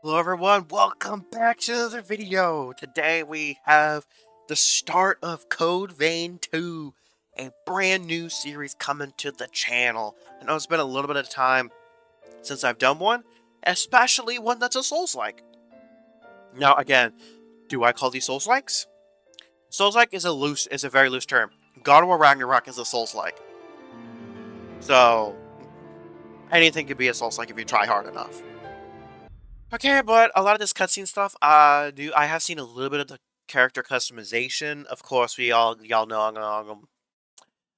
Hello everyone, welcome back to another video. Today we have the start of Code Vein 2, a brand new series coming to the channel. I know it's been a little bit of time since I've done one, especially one that's a Souls-like. Now again, do I call these Souls-likes? Souls-like is a very loose term. God of War Ragnarok is a Souls-like. So anything could be a Souls-like if you try hard enough. Okay, but a lot of this cutscene stuff, I have seen a little bit of the character customization. Of course, y'all know.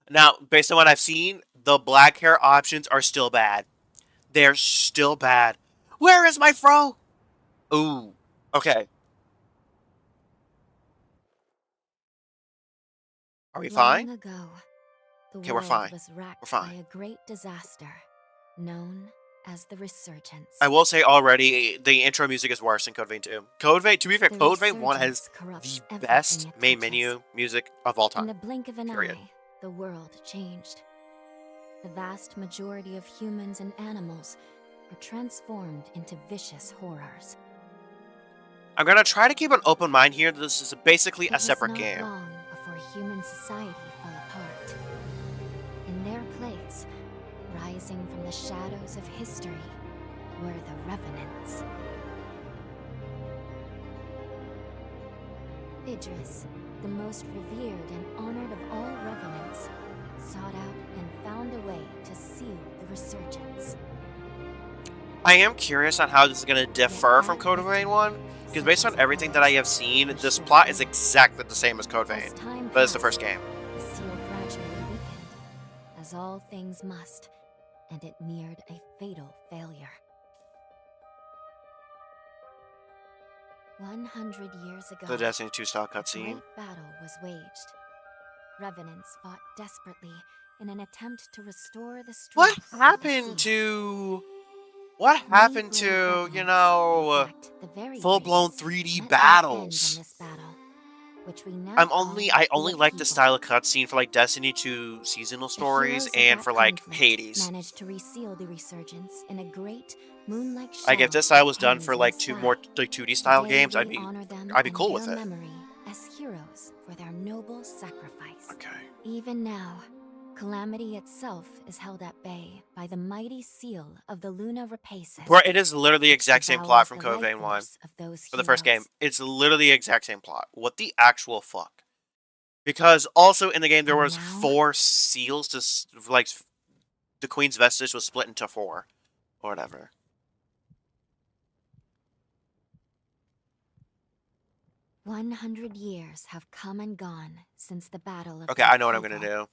Now, based on what I've seen, the black hair options are still bad. They're still bad. Where is my fro? Ooh. Okay. Are we fine? Long ago, the Okay, we're world fine. was We're racked by fine. a great disaster known as the I Resurgence. will say already, the intro music is worse than Code Vein 2. Code Vein, to be fair, The Code Vein 1 has Resurgence corrupts the everything best it main touches. menu music of all In time. the blink of an Period. eye, the world changed. The vast majority of humans and animals were transformed into vicious horrors. I'm gonna try to keep an open mind here. This is basically It a was separate not game. long before human society fell apart. In their place, rising from the shadows of history, were the Revenants. Idris, the most revered and honored of all Revenants, sought out and found a way to seal the Resurgence. I am curious on how this is going to differ from Code Vein 1, because based on Such as it everything that I have was, seen, was this plot is short-lived. exactly the same as Code Vein, As time but it's the passed, first game. the seal gradually weakened, as all things must, and it neared a fatal failure. 100 years ago, The Destiny 2 style a cutscene. great battle was waged. Revenants fought desperately in an attempt to restore the What strength of the happened seal. to... What Many happened brave to, you Revenants, in know, fact, the very full-blown bravest, 3D met their end in battles? this battle, which we now call I the only like the Upheaval. style of cutscene for, like, Destiny 2 seasonal The stories heroes of and that for, like, conflict Hades. managed to reseal the Resurgence in a great, moon-like Like, if shell this style that was done hangs for, in the like, sky. 2D style Today games, we honor them I'd be and cool with their it. memory as heroes for their noble sacrifice. Okay. Even now, Calamity itself is held at bay by the mighty seal of the Luna Rapaces. Bro, it is literally the which exact same plot devours from the Code life Vein 1 force of those for the first game. heroes. It's literally the exact same plot. What the actual fuck? Because also in the game there And was now, 4 seals to like the Queen's Vestige was split into 4 or whatever. 100 years have come and gone since the battle of Okay, the I know what I'm gonna Upheaval. do.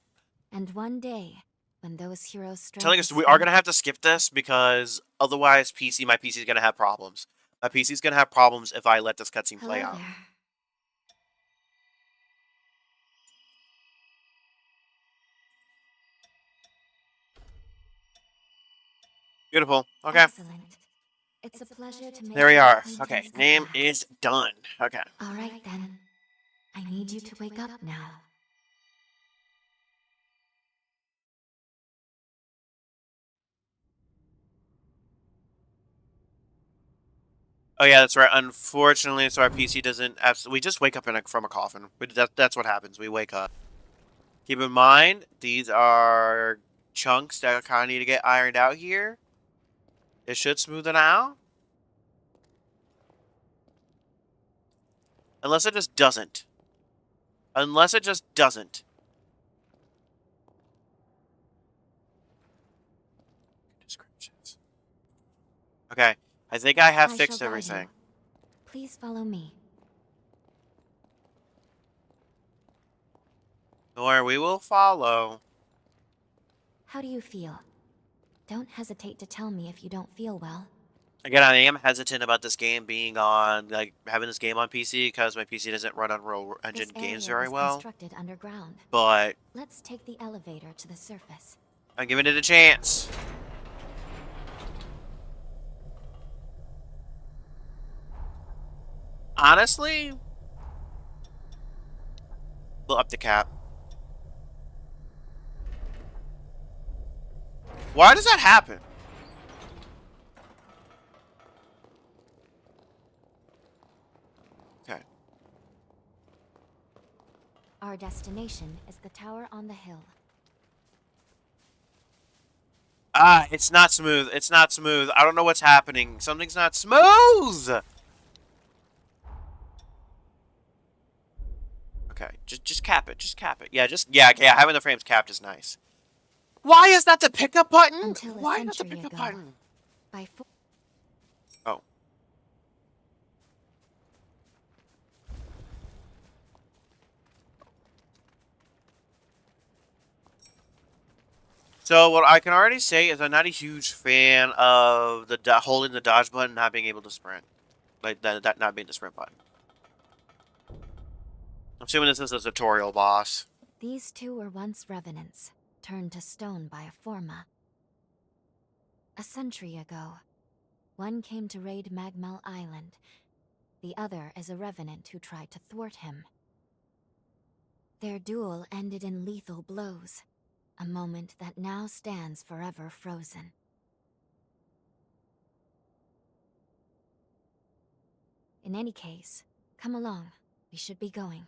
And one day, when those heroes' Telling strength us is we are gonna spent, have to skip this because otherwise my PC is gonna have problems. My PC is gonna have problems if I let this cutscene play hello out. there. Beautiful. Okay. Excellent. It's a pleasure to make There we your are. acquaintance Okay, at name last. is done. Okay. All right then. I need you to wake up now. Oh yeah, that's right. Unfortunately, so our PC doesn't absolutely. We just wake up from a coffin. That's what happens. We wake up. Keep in mind, these are chunks that kind of need to get ironed out here. It should smoothen out. Unless it just doesn't. Unless it just doesn't. Descriptions. Okay, I think I have I shall fixed guide everything. you. Please follow me. Or we will follow. How do you feel? Don't hesitate to tell me if you don't feel well. Again, I am hesitant about this game being on, like, having this game on PC because my PC doesn't run Unreal This Engine games area very was well. constructed underground. But Let's take the elevator to the surface. I'm giving it a chance. Honestly, we'll up the cap. Why does that happen? Okay. Our destination is the tower on the hill. Ah, it's not smooth. It's not smooth. I don't know what's happening. Something's not smooth! Okay, just cap it. Just cap it. Yeah, okay, having the frames capped is nice. Why is that the pickup button? Until a Why not the century pickup ago, button? by Oh. So what I can already say is I'm not a huge fan of the holding the dodge button, not being able to sprint, like that not being the sprint button. I'm assuming this is a tutorial boss. These two were once revenants, turned to stone by a Forma. A century ago, one came to raid Magmel Island. The other is a revenant who tried to thwart him. Their duel ended in lethal blows, a moment that now stands forever frozen. In any case, come along. We should be going.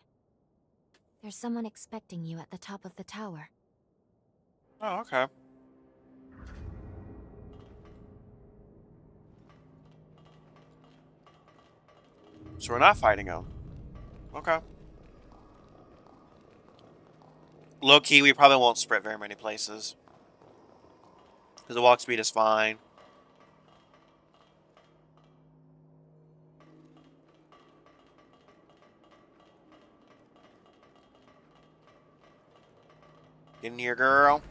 There's someone expecting you at the top of the tower. Oh, okay. So we're not fighting him. Okay. Low key, we probably won't sprint very many places. Because the walk speed is fine. Get in here, girl.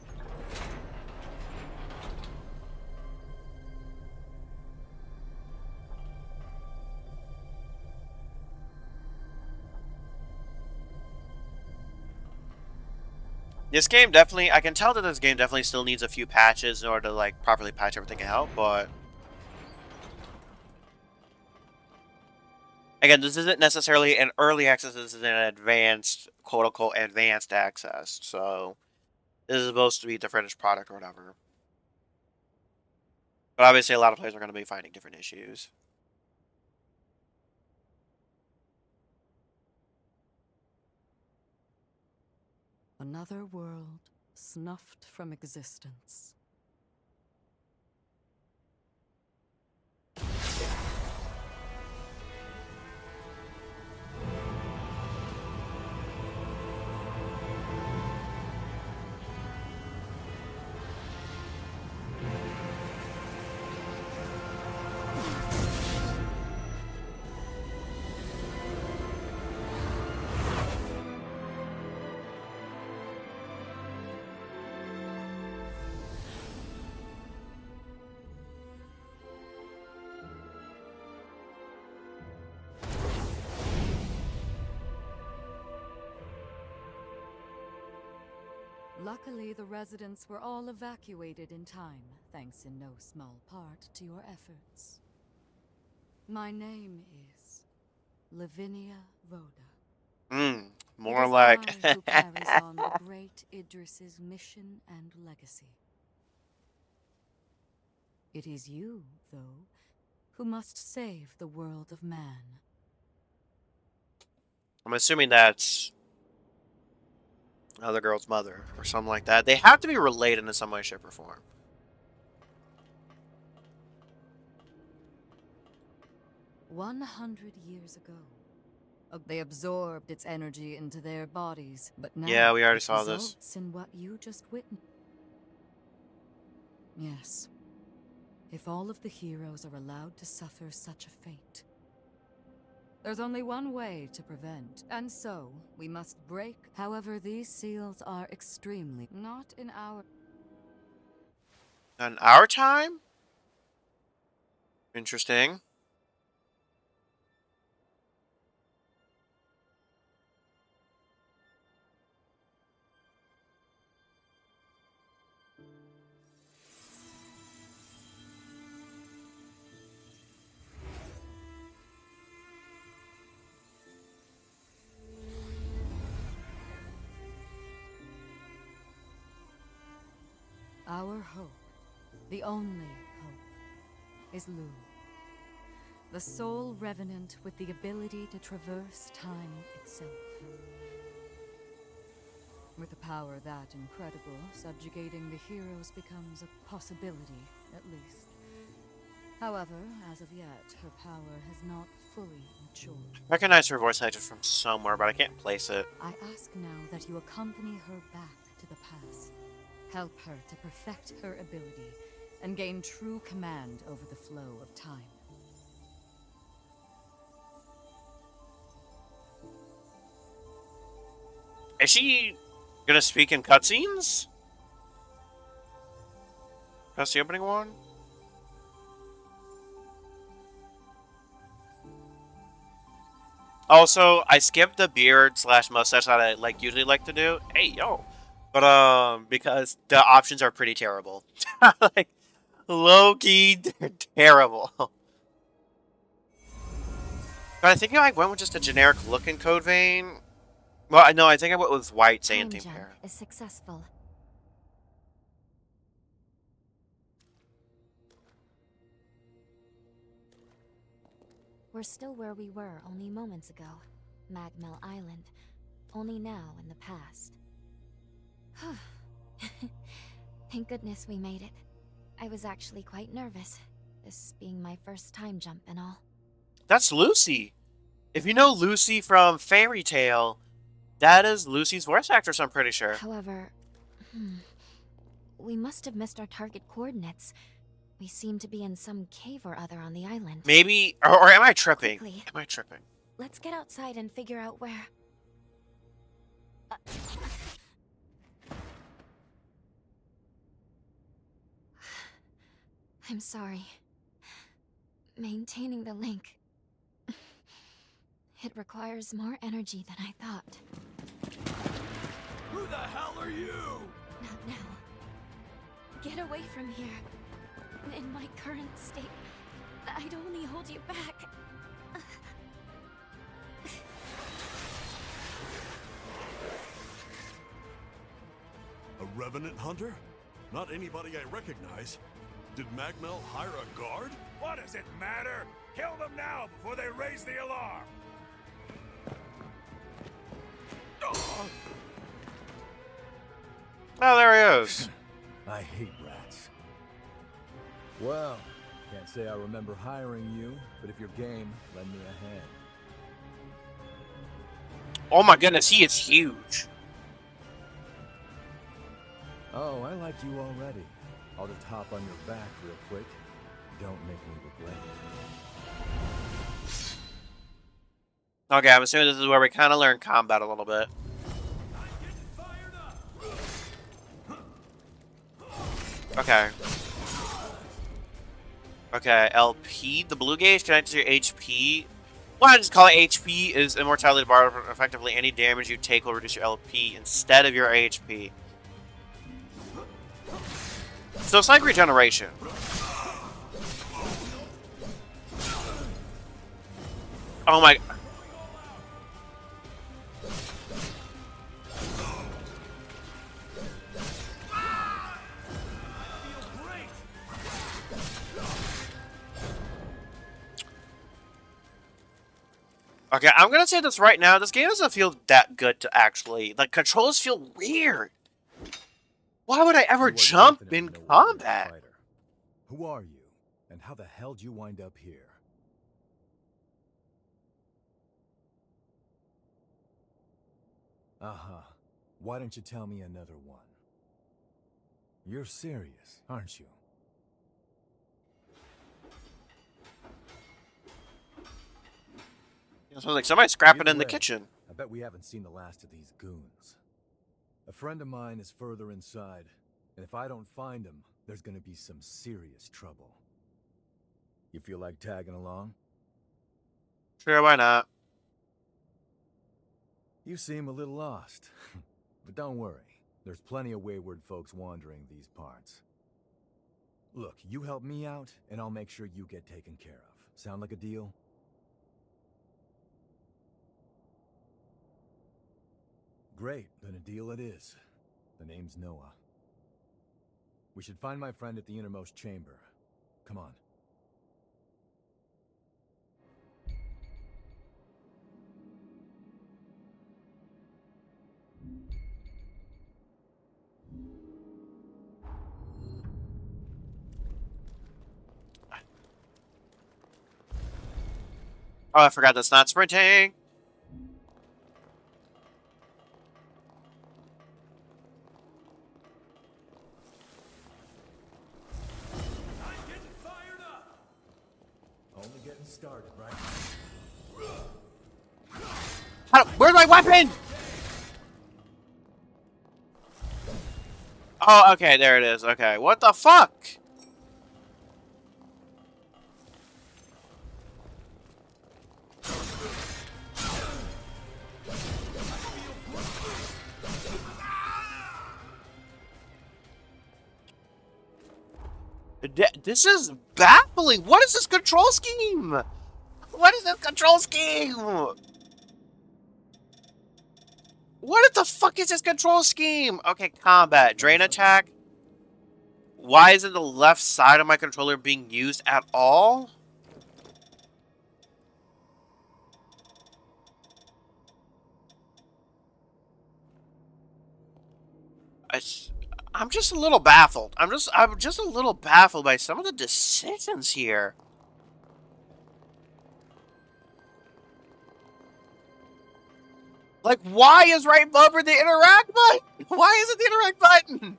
This game definitely, I can tell that this game definitely still needs a few patches in order to, like, properly patch everything out, but... Again, this isn't necessarily an early access, this is an advanced, quote-unquote, advanced access, so... This is supposed to be the finished product or whatever. But obviously a lot of players are going to be finding different issues. Another world snuffed from existence. Luckily, the residents were all evacuated in time, thanks in no small part to your efforts. My name is Lavinia Rhoda. More It is like... I who carries on the great Idris's mission and legacy. It is you, though, who must save the world of man. I'm assuming that's... another girl's mother, or something like that. They have to be related in some way, shape, or form. 100 years ago, they absorbed its energy into their bodies, but now Yeah, we already it saw this. results in what you just witnessed. Yes. If all of the heroes are allowed to suffer such a fate, there's only one way to prevent, and so we must break. However, these seals are extremely not in our... In our time? Interesting. Our hope, the only hope, is Lu. The sole revenant with the ability to traverse time itself. With a power that incredible, subjugating the heroes becomes a possibility, at least. However, as of yet, her power has not fully matured. I recognize her voice actor from somewhere, but I can't place it. I ask now that you accompany her back to the past. Help her to perfect her ability and gain true command over the flow of time. Is she gonna speak in cutscenes? That's the opening one? Also, I skipped the beard / mustache that I usually like to do. Hey yo. But because the options are pretty terrible. Like low-key, they're terrible. But I think I went with just a generic looking Code Vein. Well, no, I think I went with white Time Xanthium jump hair. is successful. We're still where we were only moments ago. Magmel Island. Only now in the past. Thank goodness we made it. I was actually quite nervous, this being my first time jump and all. That's Lucy. If you know Lucy from Fairy Tail, that is Lucy's voice actress, I'm pretty sure. However, we must have missed our target coordinates. We seem to be in some cave or other on the island. Maybe, or am I tripping? Quickly. Am I tripping? Let's get outside and figure out where... I'm sorry. Maintaining the link. It requires more energy than I thought. Who the hell are you? Not now. Get away from here. In my current state, I'd only hold you back. A revenant hunter? Not anybody I recognize. Did Magmel hire a guard? What does it matter? Kill them now before they raise the alarm! Oh, there he is. I hate rats. Well, can't say I remember hiring you, but if you're game, lend me a hand. Oh my goodness, he is huge. Oh, I liked you already. I'll just hop on your back real quick. Don't make me regret it. Okay, I'm assuming this is where we kind of learn combat a little bit. Okay. Okay, LP, the blue gauge connected to your HP. Why I just call it HP is immortality bar. Effectively, any damage you take will reduce your LP instead of your HP. So it's like regeneration. Oh my... Okay, I'm gonna say this right now. This game doesn't feel that good to actually... Like, controls feel weird. Why would I ever You are jump definitely in no ordinary combat? fighter. Who are you? And how the hell did you wind up here? Uh-huh. Why don't you tell me another one? You're serious, aren't you? It sounds like somebody's scrapping Either in the way, kitchen. I bet we haven't seen the last of these goons. A friend of mine is further inside, and if I don't find him, there's gonna be some serious trouble. You feel like tagging along? Sure, why not? You seem a little lost. But don't worry, there's plenty of wayward folks wandering these parts. Look, you help me out, and I'll make sure you get taken care of. Sound like a deal? Great, then a deal it is. The name's Noah. We should find my friend at the innermost chamber. Come on. Oh, I forgot that's not sprinting. Only getting started, right? Where's my weapon? Oh, okay, there it is. Okay, what the fuck? This is baffling. What is this control scheme? What is this control scheme? What the fuck is this control scheme? Okay, combat. Drain attack. Why isn't the left side of my controller being used at all? I'm just a little baffled. I'm just a little baffled by some of the decisions here. Like, why is right bumper the interact button? Why is it the interact button?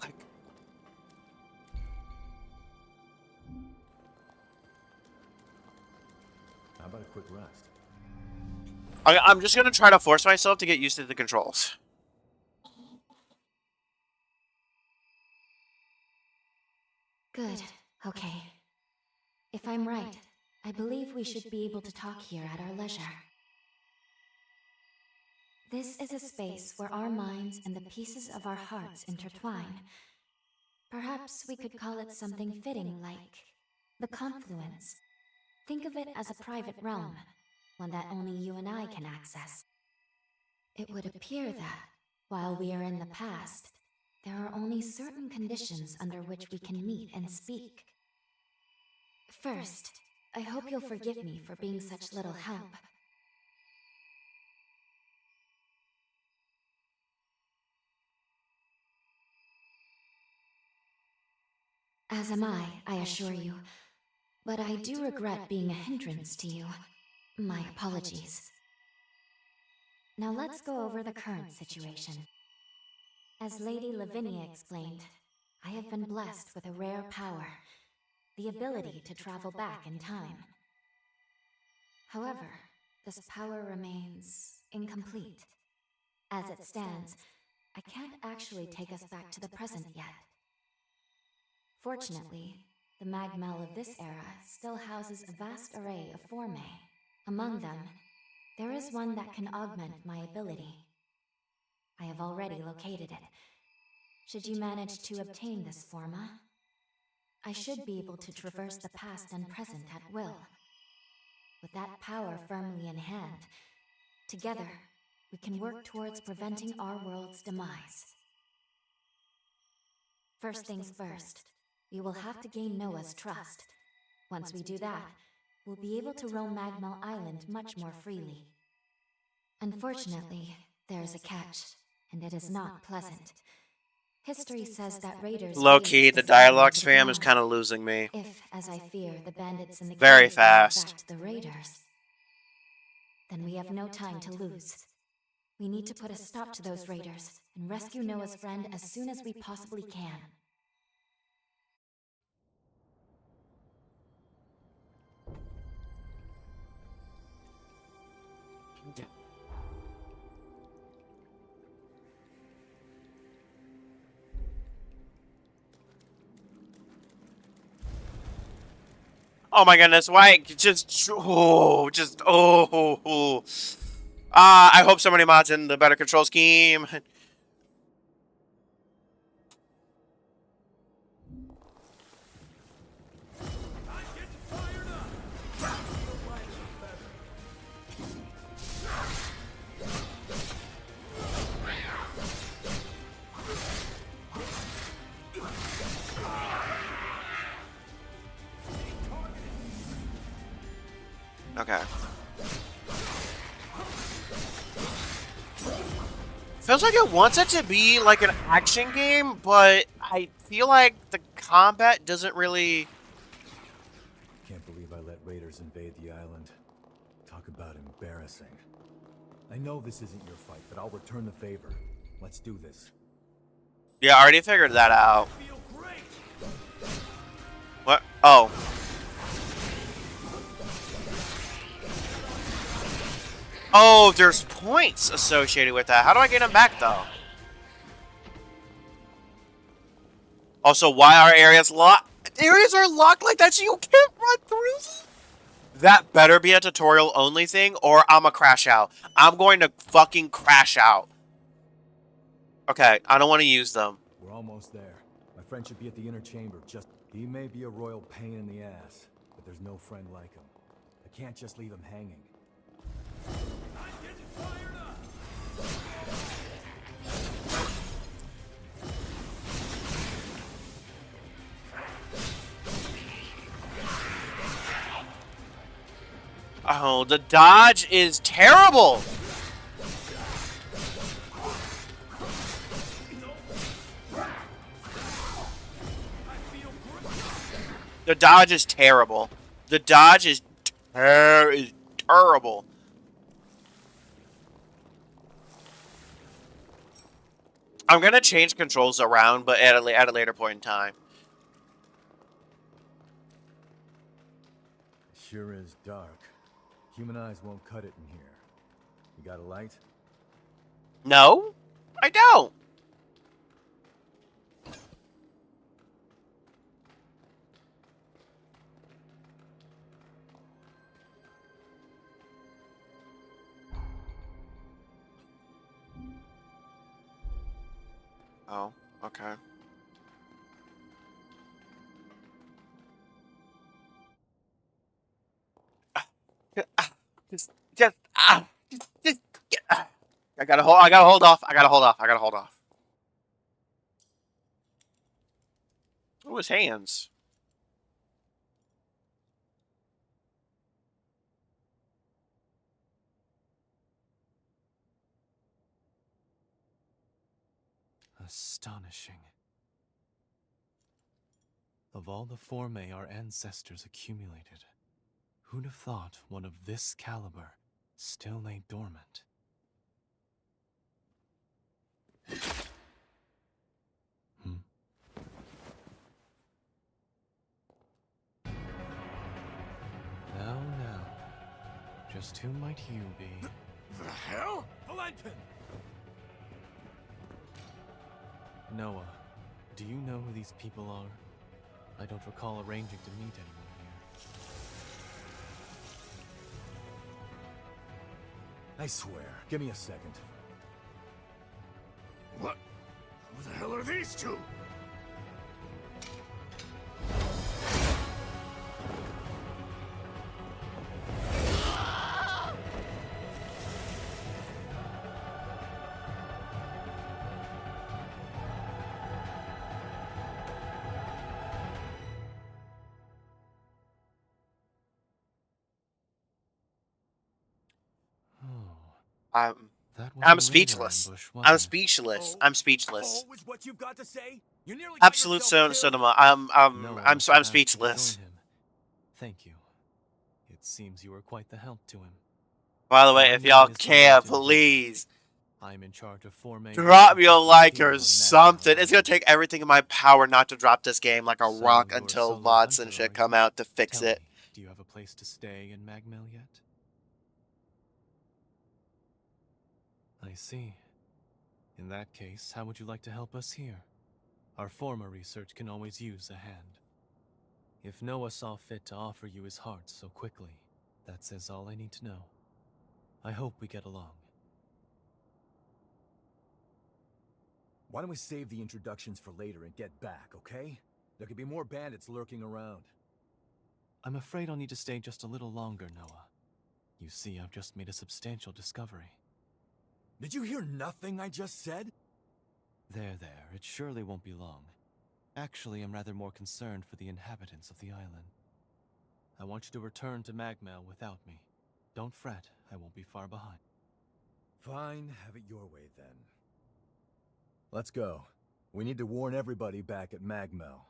Like, How about a quick rest? I'm just gonna try to force myself to get used to the controls. Good. Okay. If I'm right, I believe we should be able to talk here at our leisure. This is a space where our minds and the pieces of our hearts intertwine. Perhaps we could call it something fitting like the confluence. Think of it as a private realm, one that only you and I can access. It would appear that, while we are in the past, there are only certain conditions under which we can meet and speak. First, I hope you'll forgive me for being such little help. As am I assure you. But I do regret being a hindrance to you. My apologies. Now let's go over the current situation. As Lady Lavinia explained, I have been blessed with a rare power, the ability to travel back in time. However, this power remains incomplete. As it stands, I can't actually take us back to the present yet. Fortunately, the Magmel of this era still houses a vast array of formae. Among them, there is one that can augment my ability. I have already located it. Should you manage to obtain this forma, I should be able to traverse the past and present at will. With that power firmly in hand, together, we can work towards preventing our world's demise. First things first, we will have to gain Noah's trust. Once we do that, we'll be able to roam Magmel Island much more freely. Unfortunately, there is a catch, and it is not pleasant. History says that raiders... Low-key, the dialogue spam is kind of losing me. If, as I fear, the bandits in the Very cave are in fast. fact the raiders, then we have no time to lose. We need to put a stop to those raiders and rescue Noah's friend as soon as we possibly can. Oh my goodness, why? I hope somebody mods in the better control scheme. Okay. Feels like it wants it to be like an action game, but I feel like the combat doesn't really invaders invade the island. Talk about embarrassing. I know this isn't your fight, but I'll return the favor. Let's do this. Yeah, I already figured that out. What? Oh. Oh, there's points associated with that. How do I get them back, though? Also, why are areas locked? Areas are locked like that so you can't run through them? That better be a tutorial only thing or I'ma crash out. I'm going to fucking crash out. Okay, I don't want to use them. We're almost there. My friend should be at the inner chamber. He may be a royal pain in the ass, but there's no friend like him. I can't just leave him hanging. I'm getting fired up. Oh, the dodge is terrible. The dodge is terrible. The dodge is terrible. I'm gonna change controls around, but at a later point in time. Sure is dark. Human eyes won't cut it in here. You got a light? No, I don't. Oh, okay. I gotta hold off. I gotta hold off. Oh, his hands. Astonishing. Of all the formae our ancestors accumulated, who'd have thought one of this caliber still lay dormant? Now, just who might you be? The hell? Valentin! Noah, do you know who these people are? I don't recall arranging to meet anyone here. I swear. Give me a second. What? Who the hell are these two? I'm speechless. I'm speechless. I'm speechless. Oh, is what you've got to say? You nearly Absolute cinema. I'm speechless. Thank you. It seems you were quite the help to him. By the way, if y'all can, please I'm in charge of formae. drop me a like or something. It's gonna take everything in my power not to drop this game like a rock until mods and shit come out to fix it. Do you have a place to stay in Magmel yet? I see. In that case, how would you like to help us here? Our former research can always use a hand. If Noah saw fit to offer you his heart so quickly, that says all I need to know. I hope we get along. Why don't we save the introductions for later and get back, okay? There could be more bandits lurking around. I'm afraid I'll need to stay just a little longer, Noah. You see, I've just made a substantial discovery. Did you hear nothing I just said? There, it surely won't be long. Actually, I'm rather more concerned for the inhabitants of the island. I want you to return to Magmel without me. Don't fret, I won't be far behind. Fine, have it your way then. Let's go. We need to warn everybody back at Magmel.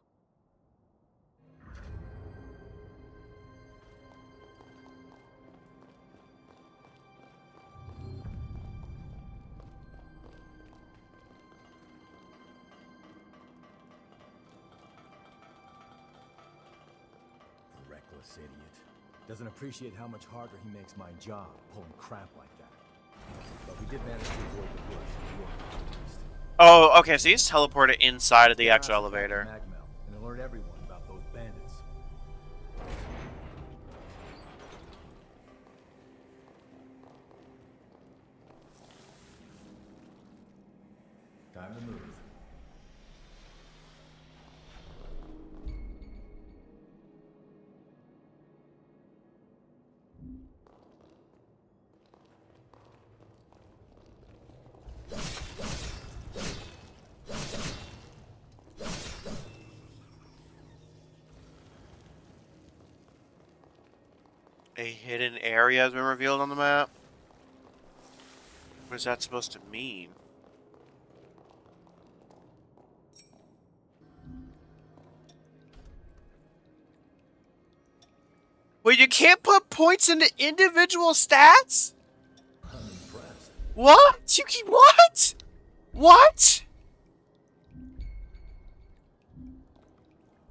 Reckless idiot. Doesn't appreciate how much harder he makes my job pulling crap like that. But we did manage to avoid the worst of your least. Oh, okay, so he's teleported inside of the actual elevator. Magmel and alert everyone about those bandits. Time to move. A hidden area has been revealed on the map? What is that supposed to mean? Wait, you can't put points into individual stats? I'm impressed. What? You can what? What?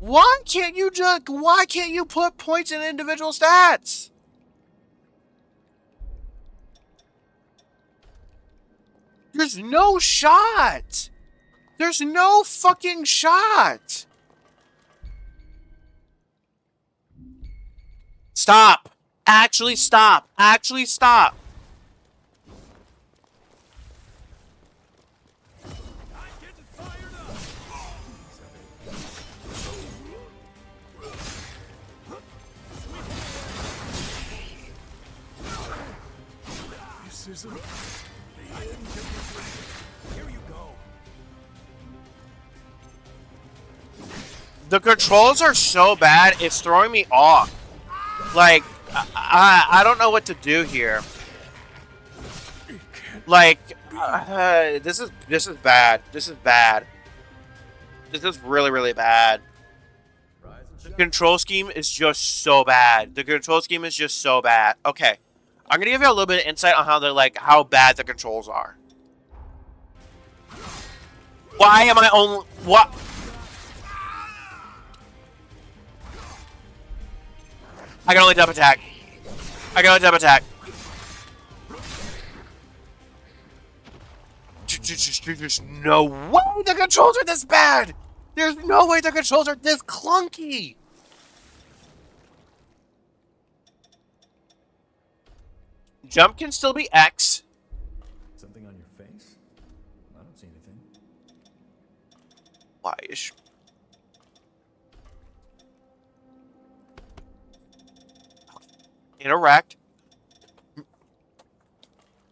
Why can't you put points in individual stats? There's no shot. There's no fucking shot. Stop. Actually stop. Actually stop. This isn't the end. Here you go. The controls are so bad, it's throwing me off. Like, I don't know what to do here. Like, this is bad. This is bad. This is really, really bad. The control scheme is just so bad. The control scheme is just so bad. Okay, I'm gonna give you a little bit of insight on how bad the controls are. Why am I only what? I can only double attack. I can only double attack. There's no way the controls are this bad. There's no way the controls are this clunky. Jump can still be X. Something on your face? I don't see anything. Why is... Interact.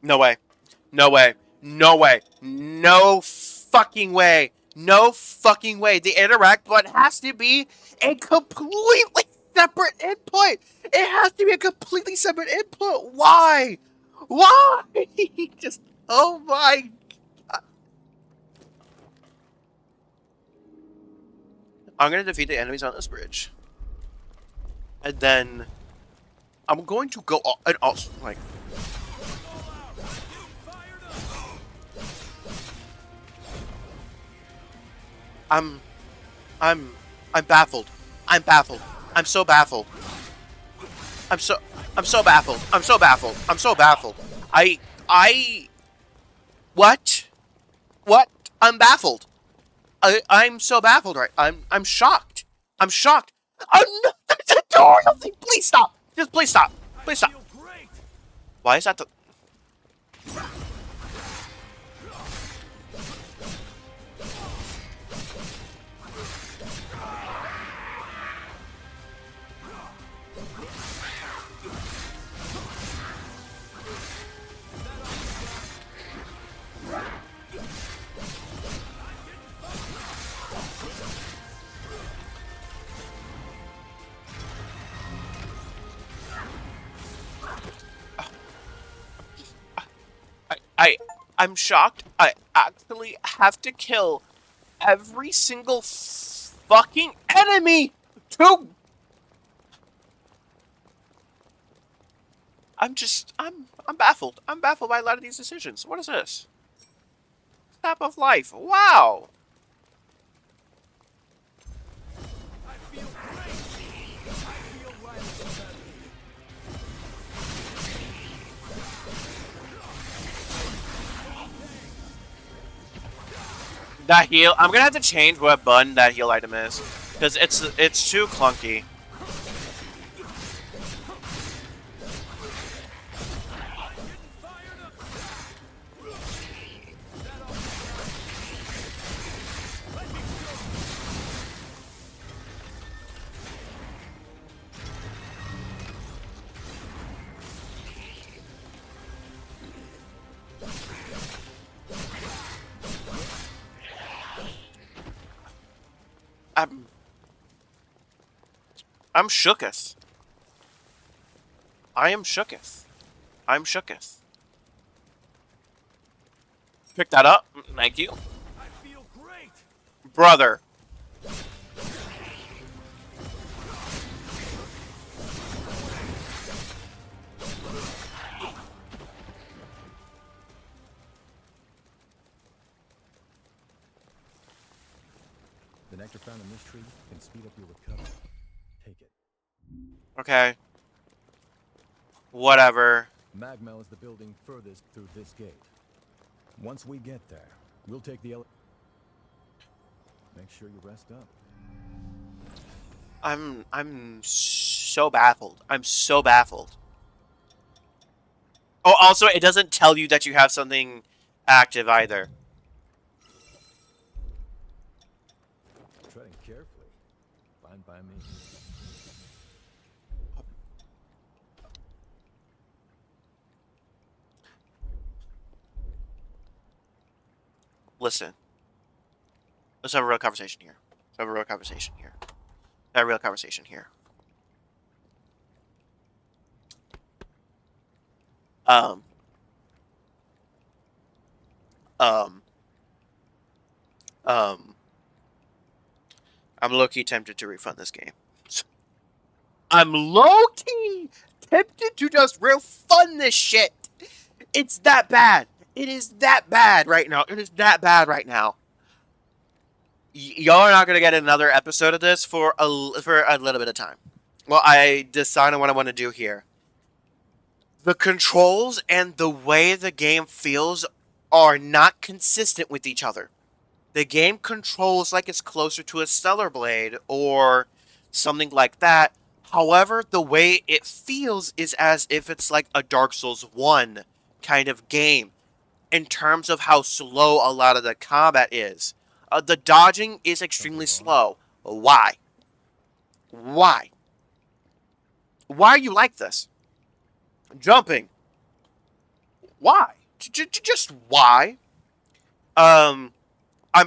No way. No way. No way. No fucking way. No fucking way. The interact button has to be a completely separate input. It has to be a completely separate input. Why? Why? Just, oh my God. I'm going to defeat the enemies on this bridge. And then I'm going to go and also, like, I'm baffled. I'm baffled. I'm so baffled. I'm so baffled. I'm so baffled. I'm so baffled. What? What? I'm baffled. I'm so baffled, right? I'm shocked. I'm shocked. I'm not a tutorial thing. Please stop. Just please stop. Please stop. Why is that the... I'm shocked. I actually have to kill every single fucking enemy to... I'm baffled. I'm baffled by a lot of these decisions. What is this? Snap of life. Wow. I feel great. I feel like That heal, I'm gonna have to change what button that heal item is, because it's too clunky. I'm shooketh. I am shooketh. I'm shooketh. Pick that up. Thank you. I feel great. Brother. The nectar found in this tree can speed up your recovery. Take it. Okay. Whatever. Magmel is the building furthest through this gate. Once we get there, we'll take the Make sure you rest up. I'm so baffled. I'm so baffled. Oh, also, it doesn't tell you that you have something active either. Treading carefully. Fine by me. Listen. Let's have a real conversation here. Let's have a real conversation here. Have a real conversation here. I'm low-key tempted to refund this game. I'm low-key tempted to just refund this shit. It's that bad. It is that bad right now. It is that bad right now. Y'all are not gonna get another episode of this for a little bit of time. Well, I decided what I want to do here. The controls and the way the game feels are not consistent with each other. The game controls like it's closer to a Stellar Blade or something like that. However, the way it feels is as if it's like a Dark Souls 1 kind of game in terms of how slow a lot of the combat is. The dodging is extremely slow. Why? Why? Why are you like this? Jumping. Why? Just why? I'm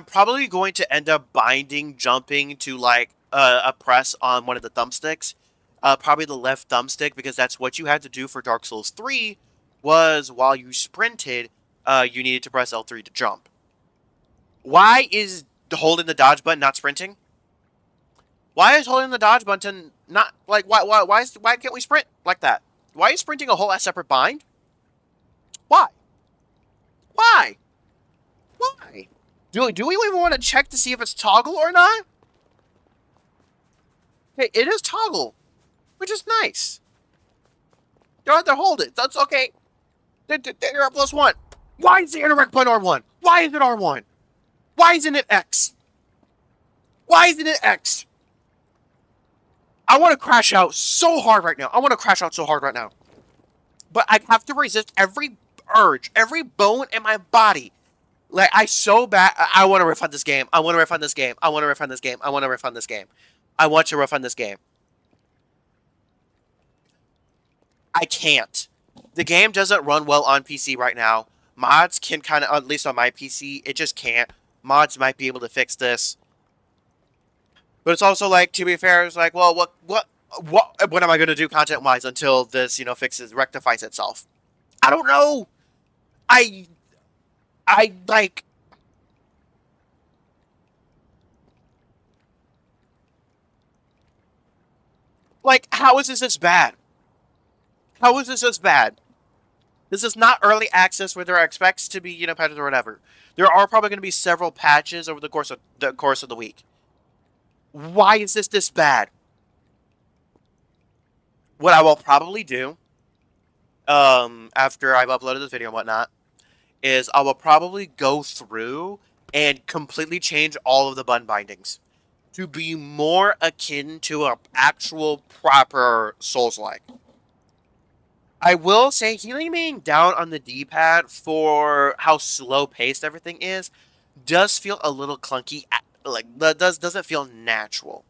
probably going to end up binding jumping to like a press on one of the thumbsticks. Probably the left thumbstick, because that's what you had to do for Dark Souls 3 was while you sprinted, you needed to press L3 to jump. Why is holding the dodge button not sprinting? Why is holding the dodge button not like why can't we sprint like that? Why is sprinting a whole separate bind? Why? Why? Why? Do we even want to check to see if it's toggle or not? Okay, it is toggle, which is nice. You don't have to hold it. That's okay. They're at +1. Why is the interact button R1? Why is it R1? Why isn't it X? Why isn't it X? I want to crash out so hard right now. I want to crash out so hard right now. But I have to resist every urge, every bone in my body. Like, I so bad. I want to refund this game. I want to refund this game. I want to refund this game. I want to refund this game. I want to refund this game. I can't. The game doesn't run well on PC right now. Mods can kind of, at least on my PC, it just can't. Mods might be able to fix this. But it's also like, to be fair, it's like, well, what am I going to do content-wise until this, rectifies itself? I don't know. I like... Like, how is this bad? How is this bad? This is not early access where there expects to be, patches or whatever. There are probably going to be several patches over the course of the week. Why is this bad? What I will probably do, after I've uploaded this video and whatnot, is I will probably go through and completely change all of the button bindings to be more akin to an actual proper Souls-like. I will say healing being down on the D-pad for how slow-paced everything is does feel a little clunky. Like, doesn't feel natural.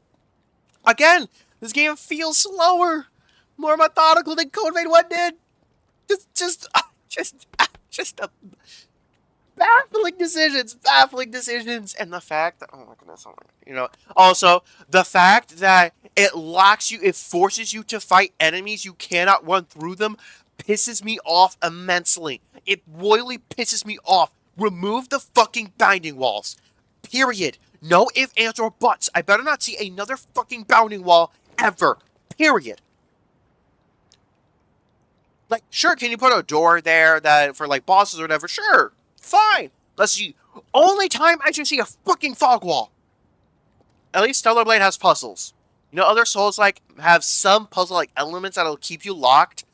Again, this game feels slower, more methodical than Code Vein 1 did. Just a baffling decisions, and the fact that, oh my goodness, also the fact that it locks you, it forces you to fight enemies you cannot run through them, pisses me off immensely. It royally pisses me off. Remove the fucking binding walls. Period. No ifs, ands, or buts. I better not see another fucking bounding wall ever. Period. Like, sure, can you put a door there that for like bosses or whatever? Sure, fine. Let's see. Only time I should see a fucking fog wall. At least Stellar Blade has puzzles. You know, other Souls like have some puzzle like elements that'll keep you locked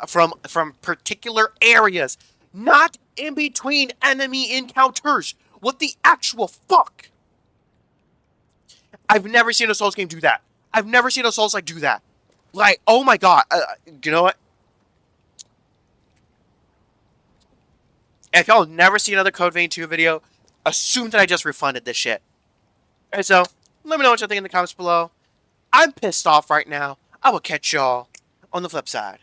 from particular areas, not in between enemy encounters. What the actual fuck? I've never seen a Souls game do that. I've never seen a Souls like do that. Like, oh my god. You know what? If y'all never see another Code Vein 2 video, assume that I just refunded this shit. And so, let me know what you think in the comments below. I'm pissed off right now. I will catch y'all on the flip side.